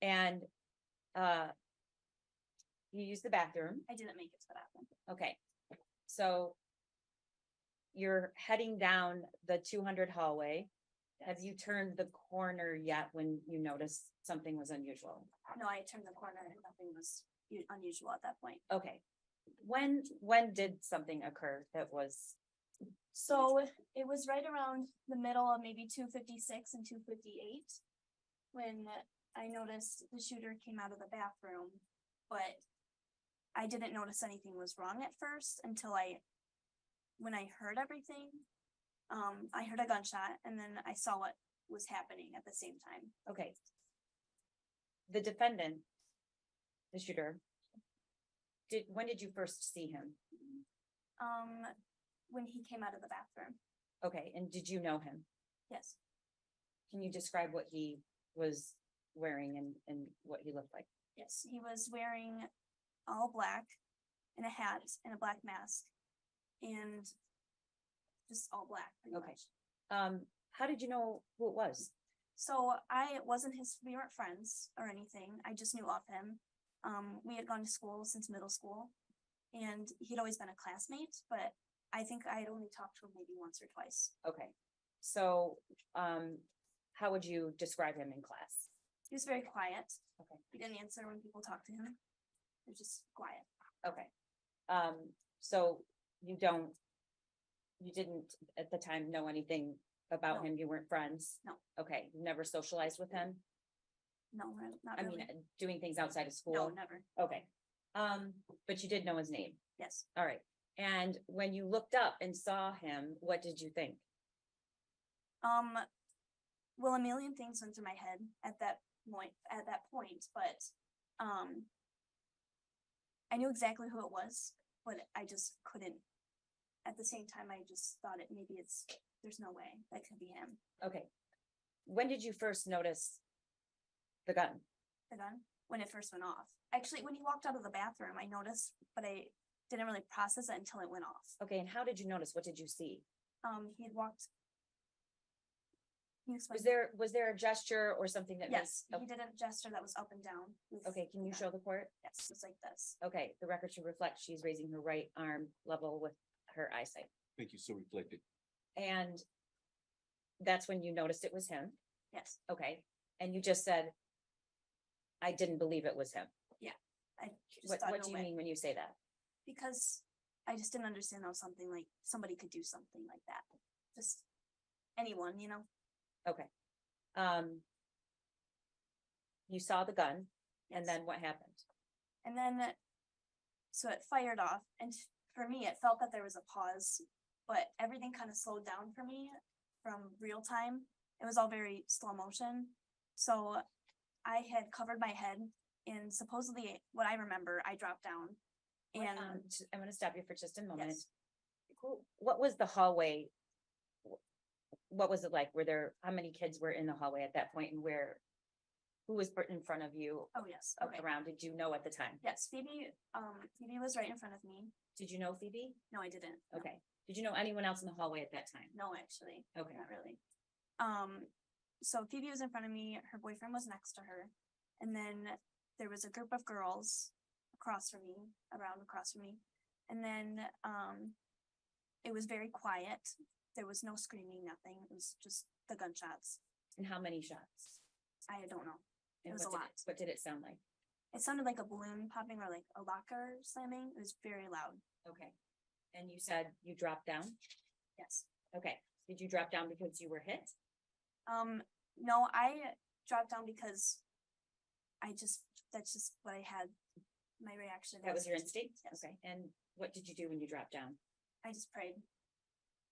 And, you used the bathroom. I didn't make it to the bathroom. Okay. So you're heading down the 200 hallway. Have you turned the corner yet when you noticed something was unusual? No, I turned the corner and nothing was unusual at that point. Okay. When did something occur that was, So it was right around the middle of maybe 256 and 258 when I noticed the shooter came out of the bathroom, but I didn't notice anything was wrong at first until when I heard everything, I heard a gunshot and then I saw what was happening at the same time. okay. The defendant, the shooter, when did you first see him? When he came out of the bathroom. Okay, and did you know him? Yes. Can you describe what he was wearing and what he looked like? Yes, he was wearing all black and a hat and a black mask and just all black. Okay. Much. How did you know who it was? So we weren't friends or anything. I just knew of him. We had gone to school since middle school and he'd always been a classmate, but I think I had only talked to him maybe once or twice. Okay, so, how would you describe him in class? He was very quiet. Okay. He didn't answer when people talked to him. He was just quiet. Okay, so you didn't at the time know anything about No. him, you weren't friends? No. Okay, you never socialized with him? No, not I really. mean, doing things outside of school? No, never. Okay, but you did know his name? Yes. All right, and when you looked up and saw him, what did you think? Well, a million things went through my head at that point, but I knew exactly who it was, but I just couldn't. At the same time, I just thought there's no way that could be him. Okay, when did you first notice the gun? The gun? When it first went off. Actually, when he walked out of the bathroom, I noticed, but I didn't really process it until it went off. Okay, and how did you notice? What did you see? He had walked. Was there a gesture or something that? Yes, made, he did a gesture that was up and down. Okay, can you show the court? Yes, it was like this. Okay, the record should reflect she's raising her right arm level with her eyesight. Thank you, so reflected. And that's when you noticed it was him? Yes. Okay, and you just said, I didn't believe it was him. Yeah. I just What thought, do no you way. mean when you say that? Because I just didn't understand how somebody could do something like that. Just anyone, you know? Okay. You saw the gun, and Yes. then what happened? And then, so it fired off, and for me, it felt that there was a pause, but everything kind of slowed down for me from real time. It was all very slow motion. So I had covered my head, and supposedly, what I remember, I dropped down. And I'm gonna stop you for just a moment. yes, What was the hallway? What was it like? How many kids were in the hallway at that point, and who was in front of you? oh yes, okay. Around, did you know at the time? Yes, Phoebe was right in front of me. Did you know Phoebe? No, I didn't. No. Okay, did you know anyone else in the hallway at that time? No, actually. Okay. Not really. So Phoebe was in front of me, her boyfriend was next to her, and then there was a group of girls across from me, and then it was very quiet. There was no screaming, nothing. It was just the gunshots. And how many shots? I don't know. It And was a lot. What did it sound like? It sounded like a balloon popping or like a locker slamming. It was very loud. Okay, and you said you dropped down? Yes. Okay, did you drop down because you were hit? No, I dropped down because that's just what I had. My reaction. That was your instinct? Yes. Okay, and what did you do when you dropped down? I just prayed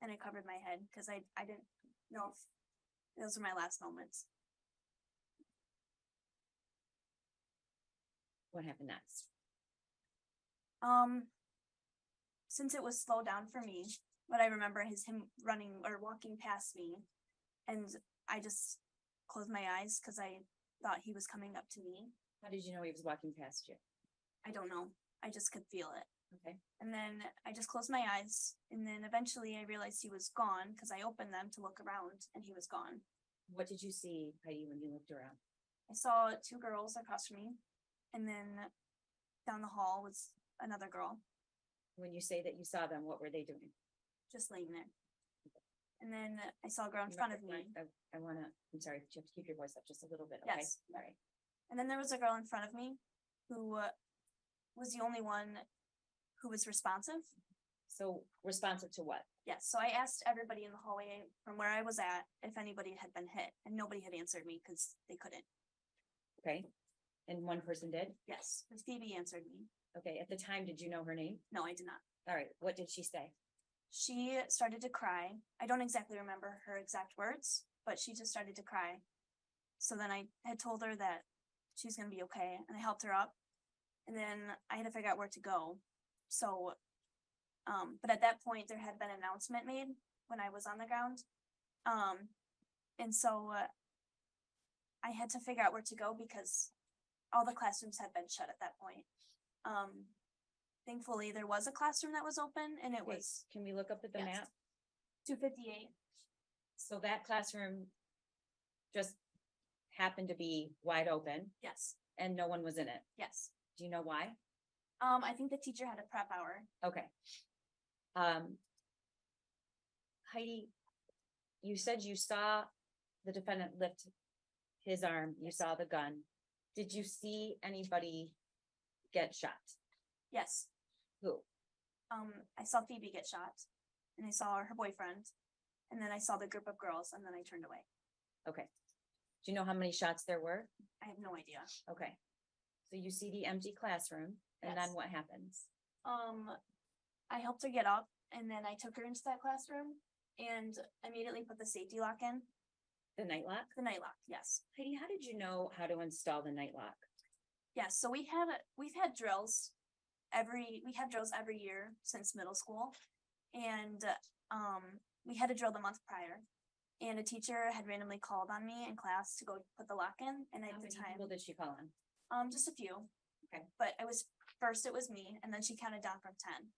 and I covered my head because I didn't know if those were my last moments. What happened next? Since it was slowed down for me, what I remember is him running or walking past me, and I just closed my eyes because I thought he was coming up to me. How did you know he was walking past you? I don't know. I just could feel it. Okay, And then I just closed my eyes, and then eventually I realized he was gone because I opened them to look around and he was gone. what did you see, Heidi, when you looked around? I saw two girls across from me, and then down the hall was another girl When you say that you saw them, what were they doing? just laying there. And then I saw a girl in front of me. I wanna, I'm sorry, you have to keep your voice up just a little bit, okay? Yes. Sorry. And then there was a girl in front of me who was the only one who was responsive. So responsive to what? Yes, so I asked everybody in the hallway from where I was at if anybody had been hit, and nobody had answered me because they couldn't. Okay, and one person did? Yes, but Phoebe answered me. Okay, at the time, did you know her name? No, I did not. All right, what did she say? She started to cry. I don't exactly remember her exact words, but she just started to cry. So then I had told her that she's gonna be okay, and I helped her up. And then I had to figure out where to go. So, but at that point, there had been an announcement made when I was on the ground. And so I had to figure out where to go because all the classrooms had been shut at that point. Thankfully, there was a classroom that was open, and it Okay, was can we look up at the Yes. map? 258. So that classroom just happened to be wide open Yes, and no one was in it. yes. Do you know why? I think the teacher had a prep hour. Okay. Heidi, you said you saw the defendant lift his arm, you saw the gun. Did you see anybody get shot? Yes. Who? I saw Phoebe get shot, and I saw her boyfriend, and then I saw the group of girls, and then I turned away. Okay. Do you know how many shots there were? I have no idea. Okay. So you see the empty classroom, and then Yes. what happens? I helped her get up, and then I took her into that classroom and immediately put the safety lock in. The night lock? The night lock, yes. Heidi, how did you know how to install the night lock? Yes, so we've had drills every year since middle school. And we had a drill the month prior. And a teacher had randomly called on me in class to go put the lock in, and How at the many time, people did she call on? just a few. Okay. But it was me, and then she counted down from 10.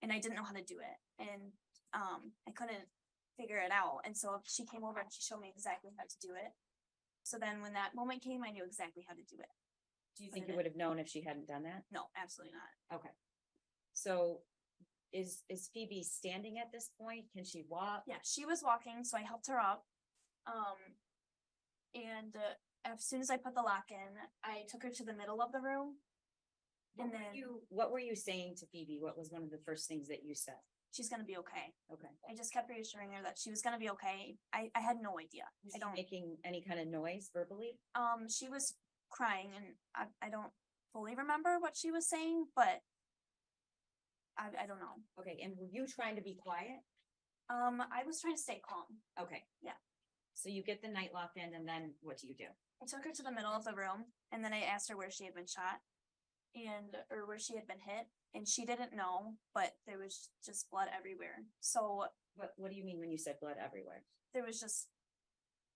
And I didn't know how to do it, and I couldn't figure it out, and so she came over and she showed me exactly how to do it. So then when that moment came, I knew exactly how to do it. Do you think you would have known if she hadn't done that? No, absolutely not. Okay. So is Phoebe standing at this point? Can she walk? Yeah, she was walking, so I helped her up. And as soon as I put the lock in, I took her to the middle of the room. And then What were you saying to Phoebe? What was one of the first things that you said? she's gonna be okay. Okay. I just kept reassuring her that she was gonna be okay. I had no idea. Was I she don't, making any kind of noise verbally? she was crying, and I don't fully remember what she was saying, but I don't know. Okay, and were you trying to be quiet? I was trying to stay calm. Okay. Yeah. So you get the night lock in, and then what do you do? I took her to the middle of the room, and then I asked her where she had been shot or where she had been hit, and she didn't know, but there was just blood everywhere. So What do you mean when you said blood everywhere? there was just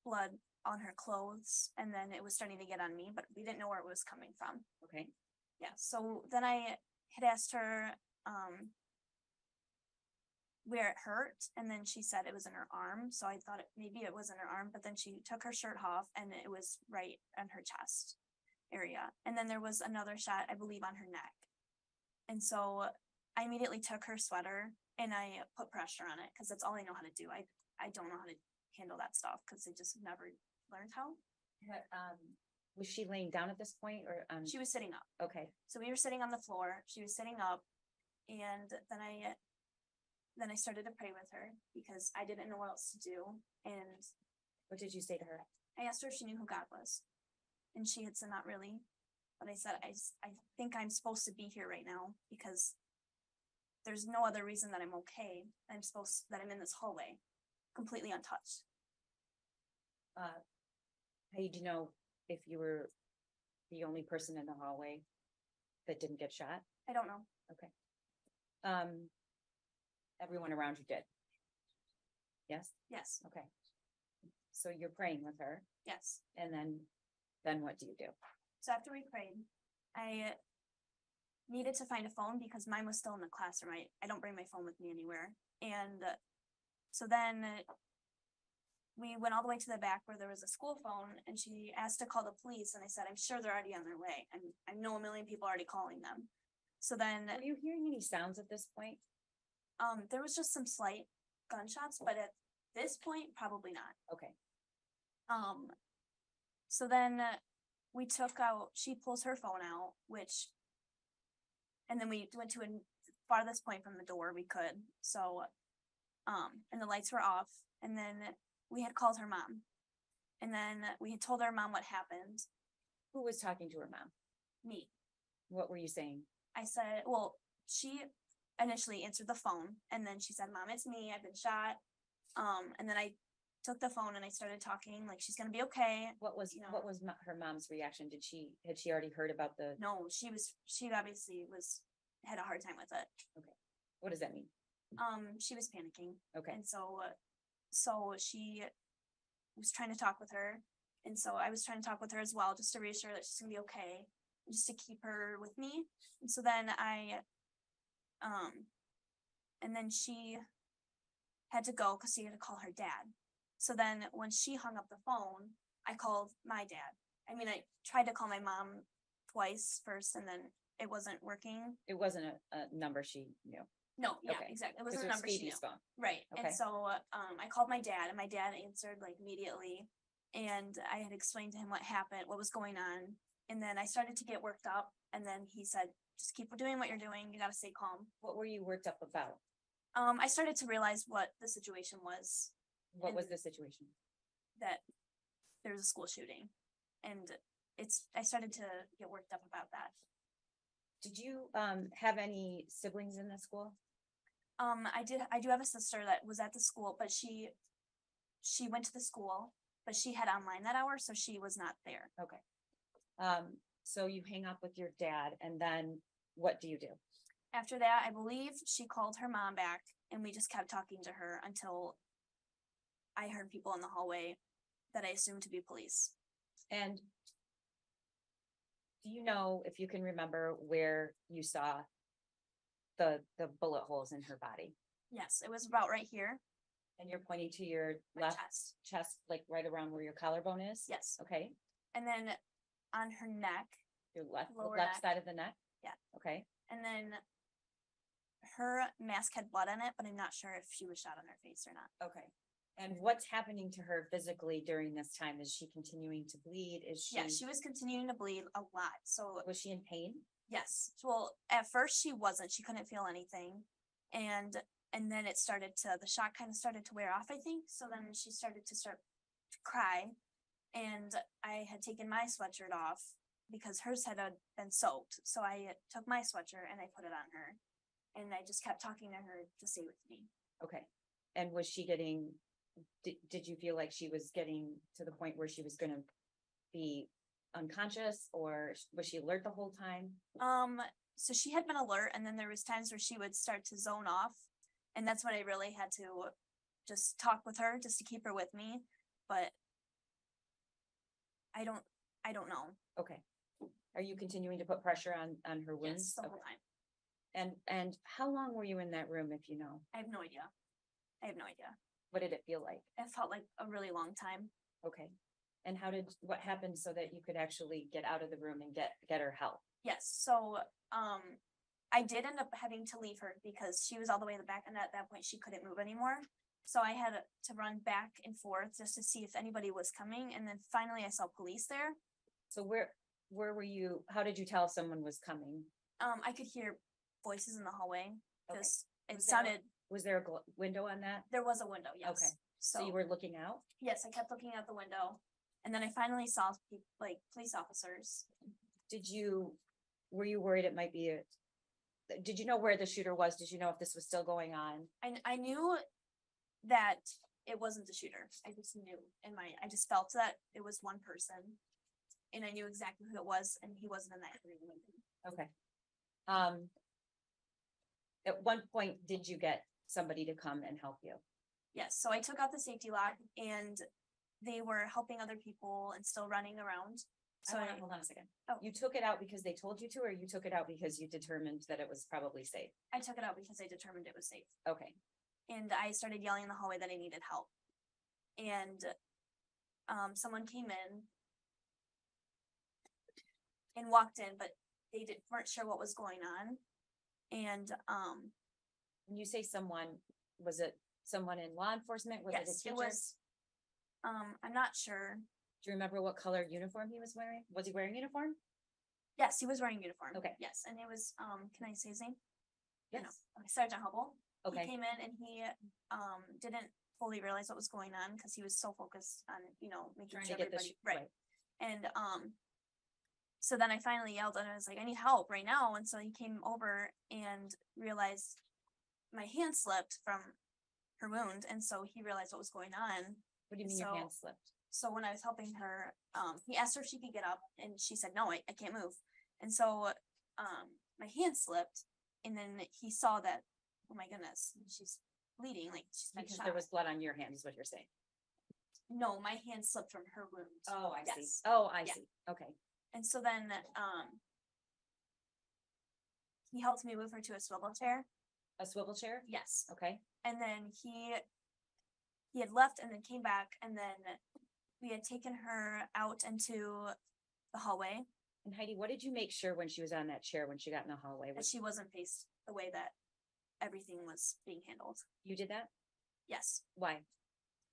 blood on her clothes, and then it was starting to get on me, but we didn't know where it was coming from. Okay. Yeah, so then I had asked her where it hurt, and then she said it was in her arm, so I thought maybe it was in her arm, but then she took her shirt off, and it was right on her chest area. And then there was another shot, I believe, on her neck. And so I immediately took her sweater and I put pressure on it, because that's all I know how to do. I don't know how to handle that stuff, because I just never learned how. But, was she laying down at this point, or, She was sitting up. okay, So we were sitting on the floor, she was sitting up, and then I started to pray with her because I didn't know what else to do. And what did you say to her? I asked her if she knew who God was. And she had said not really. But I said, I think I'm supposed to be here right now because there's no other reason that I'm okay. That I'm in this hallway, completely untouched. Hey, do you know if you were the only person in the hallway that didn't get shot? I don't know. Everyone around you did? Yes? Yes, Okay. So you're praying with her, yes. and then what do you do? So after we prayed, I needed to find a phone because mine was still in the classroom. I don't bring my phone with me anywhere. And so then we went all the way to the back where there was a school phone, and she asked to call the police, and I said, I'm sure they're already on their way, I know a million people already calling them. So then, Were you hearing any sounds at this point? there was just some slight gunshots, but at this point, probably not. Okay, So then we took out, she pulls her phone out, and then we went to a farthest point from the door we could, so, and the lights were off, and then we had called her mom. And then we had told her mom what happened, who was talking to her mom? me. What were you saying? I said, well, she initially answered the phone, and then she said, Mom, it's me, I've been shot. And then I took the phone and I started talking, like, she's gonna be okay. What was, You know. what was her mom's reaction? Had she already heard about the, No, she obviously had a hard time with it. what does that mean? She was panicking. Okay, And so she was trying to talk with her. And so I was trying to talk with her as well, just to reassure that she's gonna be okay, just to keep her with me. And so then and then she had to go because she had to call her dad. So then when she hung up the phone, I called my dad. I mean, I tried to call my mom twice first, and then it wasn't working. it wasn't a number she knew. No, yeah, Okay. exactly. It This wasn't a was number she knew. Phoebe's phone. Right. Okay. And so I called my dad, and my dad answered like immediately, and I had explained to him what happened, what was going on. And then I started to get worked up, and then he said, just keep doing what you're doing, you gotta stay calm. What were you worked up about? I started to realize what the situation was, What was And- the situation? that there was a school shooting, and I started to get worked up about that. Did you have any siblings in the school? I do have a sister that was at the school, but she went to the school, but she had online that hour, so she was not there. Okay. So you hang up with your dad, and then what do you do? After that, I believe she called her mom back, and we just kept talking to her until I heard people in the hallway that I assumed to be police. And do you know if you can remember where you saw the bullet holes in her body? Yes, it was about right here, And you're pointing to your my left chest. chest, like right around where your collarbone is? Yes, Okay, and then on her neck, your left Lower left neck. side of the neck? Yeah. Okay, and then her mask had blood on it, but I'm not sure if she was shot on her face or not. okay. And what's happening to her physically during this time? Is she continuing to bleed? Is she? Yeah, she was continuing to bleed a lot, so Was she in pain? yes, well, at first she wasn't, she couldn't feel anything. And then the shock kind of started to wear off, I think, so then she started to cry. And I had taken my sweatshirt off because hers had been soaked, so I took my sweatshirt and I put it on her. And I just kept talking to her to stay with me. Okay. And was she getting, did you feel like she was getting to the point where she was gonna be unconscious, or was she alert the whole time? So she had been alert, and then there was times where she would start to zone off. And that's when I really had to just talk with her just to keep her with me. But I don't know. Okay. Are you continuing to put pressure on her Yes, wounds? the whole Okay. time. And how long were you in that room, if you know? I have no idea. What did it feel like? It felt like a really long time. Okay. And what happened so that you could actually get out of the room and get her help? Yes, so, I did end up having to leave her because she was all the way in the back, and at that point she couldn't move anymore. So I had to run back and forth just to see if anybody was coming, and then finally I saw police there. So where were you, how did you tell if someone was coming? I could hear voices in the hallway, Okay. because it Was there- sounded, Was there a window on that? there was a window, yes. Okay. So you were looking out? Yes, I kept looking out the window, and then I finally saw police officers. Were you worried it might be did you know where the shooter was? Did you know if this was still going on? I knew that it wasn't the shooter. I just knew I just felt that it was one person. And I knew exactly who it was, and he wasn't in that room. Okay. At one point, did you get somebody to come and help you? Yes, so I took out the safety lock, and they were helping other people and still running around. So Hold on a second. Oh. You took it out because they told you to, or you took it out because you determined that it was probably safe? I took it out because I determined it was safe. Okay, And I started yelling in the hallway that I needed help. and someone came in and walked in, but they weren't sure what was going on. And When you say someone, was it someone in law enforcement? Was it a yes, teacher? it was. I'm not sure. Do you remember what color uniform he was wearing? Was he wearing uniform? Yes, he was wearing uniform. Okay. Yes, and it was. Can I say his name? Yes. No. Okay, Sergeant Hubble. Okay. He came in and he didn't fully realize what was going on because he was so focused on making Trying sure to get the everybody right. And so then I finally yelled and I was like, I need help right now. And so he came over and realized my hand slipped from her wound, and so he realized what was going on. What do you mean your hand slipped? So when I was helping her, he asked her if she could get up, and she said, no, I can't move. And so my hand slipped, and then he saw that, oh my goodness, she's bleeding, like she's been Because shot. there was blood on your hand, is what you're saying. No, my hand slipped from her wound. Oh, I see. Yes. Oh, I Yeah. see. Okay. And so then he helped me move her to a swivel chair. A swivel chair? Yes. Okay. And then he had left and then came back, and then we had taken her out into the hallway. And Heidi, what did you make sure when she was on that chair, when she got in the hallway? That she wasn't faced the way that everything was being handled. You did that? Yes, Why?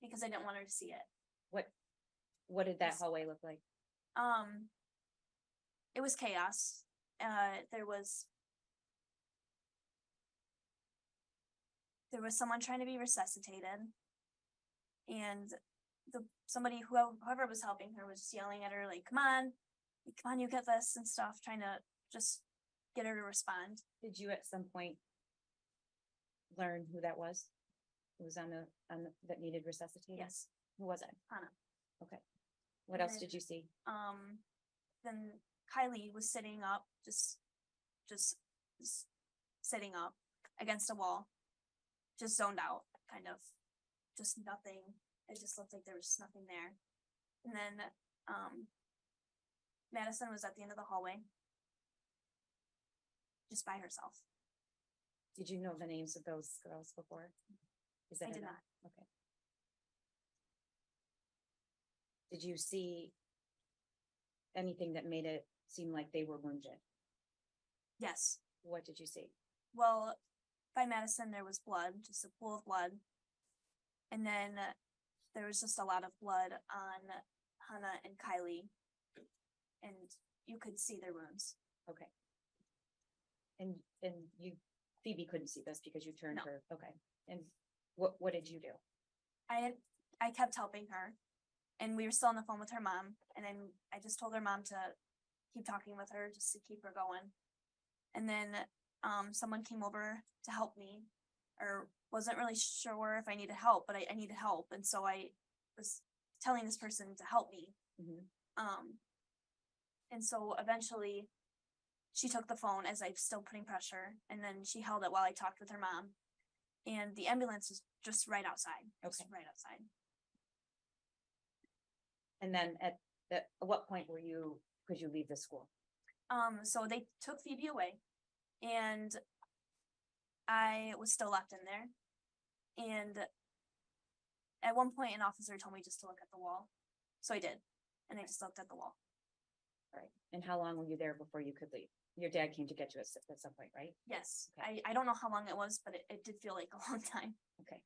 because I didn't want her to see it. What did that Yes. hallway look like? It was chaos. There was someone trying to be resuscitated, and whoever was helping her was just yelling at her like, come on, you get this and stuff, trying to just get her to respond. Did you at some point learn who that was? Who was on that needed resuscitating? Yes. Who was it? Hannah. Okay. What else did you see? Then Kylie was sitting up, just sitting up against a wall, just zoned out, kind of, just nothing. It just looked like there was nothing there. And then Madison was at the end of the hallway, just by herself. Did you know the names of those girls before? Is that I did enough? not. Okay. Did you see anything that made it seem like they were wounded? Yes. What did you see? Well, by Madison, there was blood, just a pool of blood. And then there was just a lot of blood on Hannah and Kylie. And you could see their wounds. Okay. And Phoebe couldn't see this because you turned No. her. Okay. And what did you do? I kept helping her, and we were still on the phone with her mom, and then I just told her mom to keep talking with her just to keep her going. And then someone came over to help me, or wasn't really sure if I needed help, but I needed help, and so I was telling this person to help me. Mm-hmm. And so eventually she took the phone as I was still putting pressure, and then she held it while I talked with her mom. And the ambulance was just right outside. Just Okay. right outside. And then at what point could you leave the school? So they took Phoebe away, and I was still left in there. And at one point, an officer told me just to look at the wall. So I did. And I just looked at the wall. All right. And how long were you there before you could leave? Your dad came to get you at some point, right? Yes. Okay. I don't know how long it was, but it did feel like a long time. Okay.